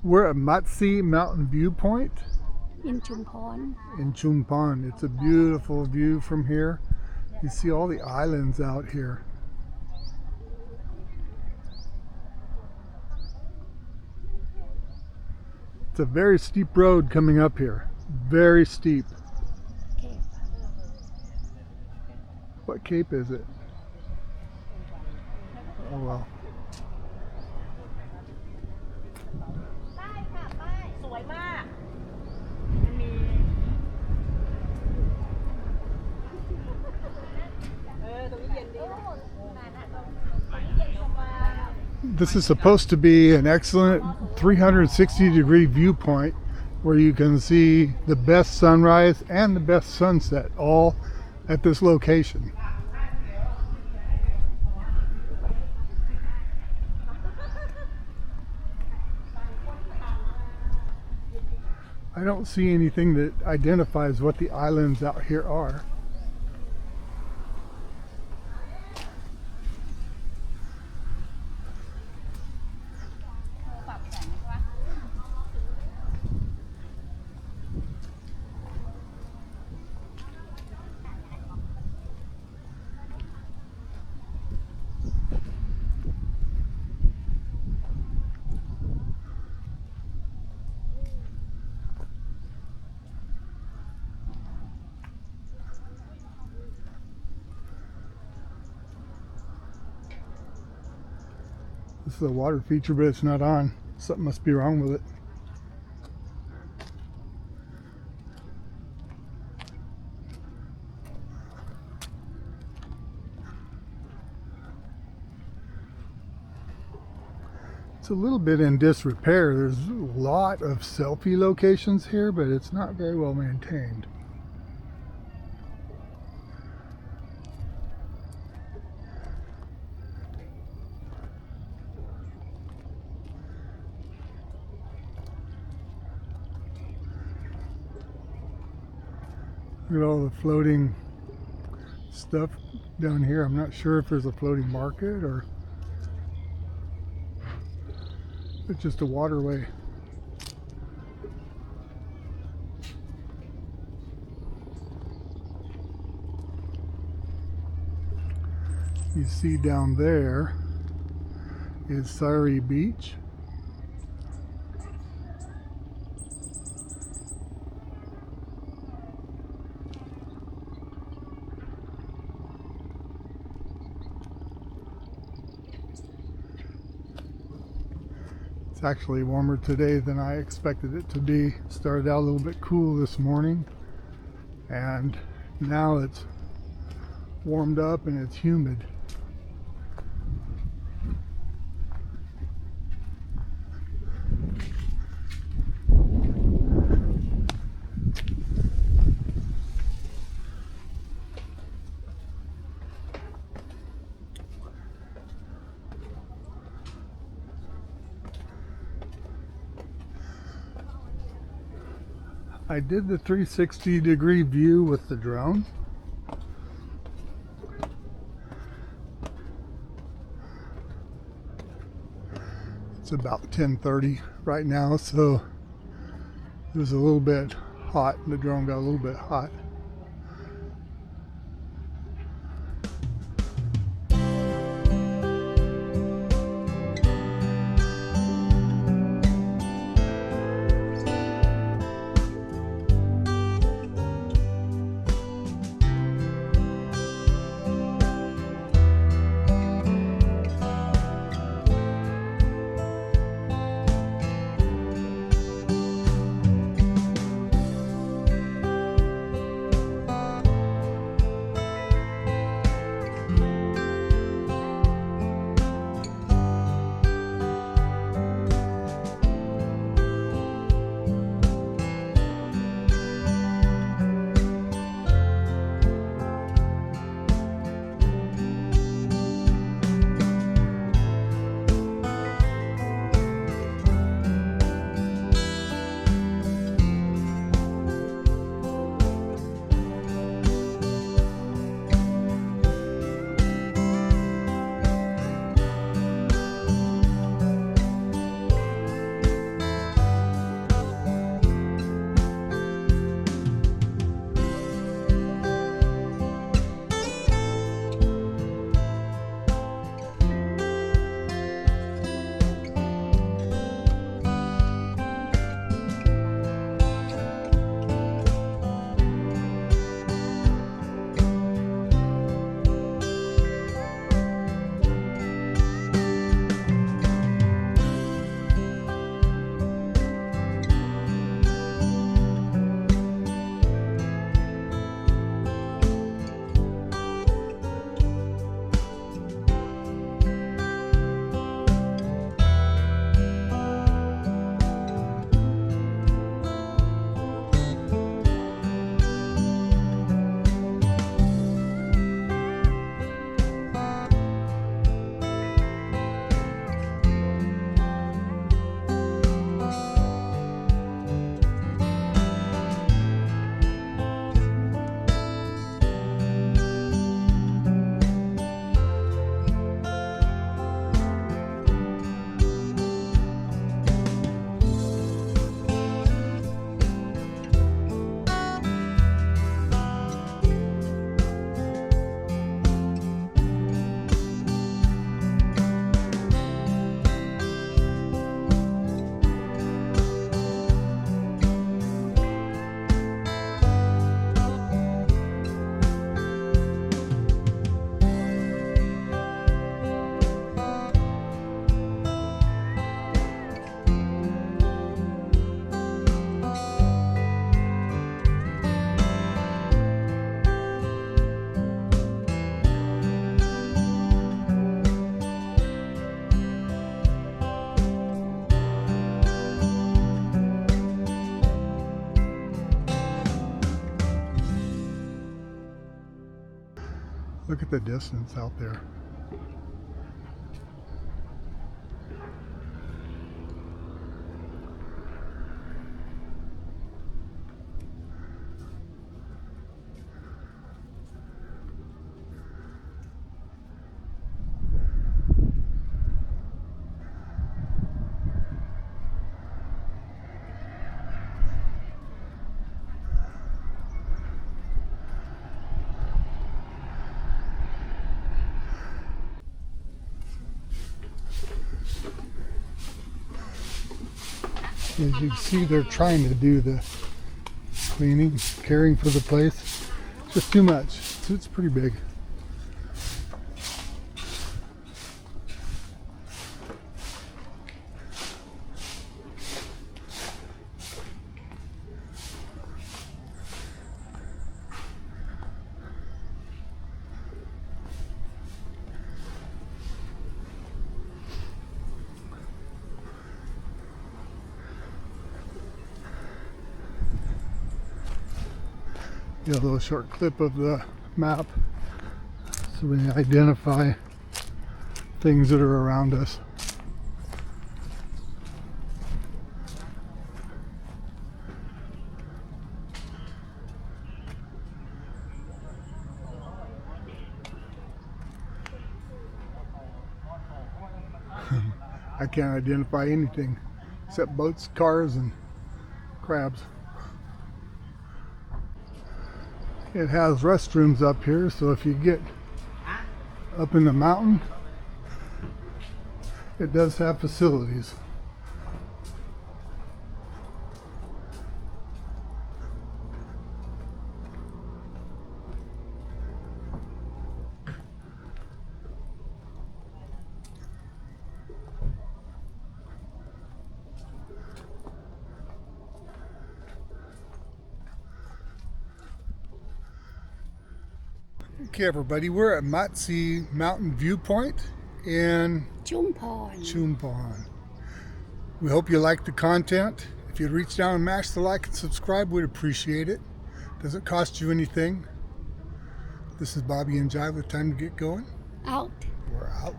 We're at Matsee Mountain Viewpoint in Chumphon. in Chumphon. It's a beautiful view from here. You see all the islands out here. It's a very steep road coming up here. Very steep. Cape. What cape is it? Oh well. This is supposed to be an excellent 360-degree viewpoint where you can see the best sunrise and the best sunset all at this location. I don't see anything that identifies what the islands out here are. This is a water feature, but it's not on. Something must be wrong with it. It's a little bit in disrepair. There's a lot of selfie locations here, but it's not very well maintained. Look at all the floating stuff down here. I'm not sure if there's a floating market or it's just a waterway. You see down there is Sari Beach. It's actually warmer today than I expected it to be. Started out a little bit cool this morning, and now it's warmed up and it's humid. I did the 360-degree view with the drone. It's about 10:30 right now, so it was a little bit hot. The drone got a little bit hot. Look at the distance out there. As you can see, they're trying to do the cleaning, caring for the place. Just too much. It's pretty big. A little short clip of the map so we identify things that are around us. I can't identify anything except boats, cars, and crabs. It has restrooms up here, so if you get up in the mountain, it does have facilities. Okay, everybody, we're at Matsee Mountain Viewpoint in Chumphon. We hope you like the content. If you'd reach down and mash the like and subscribe, we'd appreciate it. Doesn't cost you anything. This is Bobby and Jai with time to get going. Out. We're out.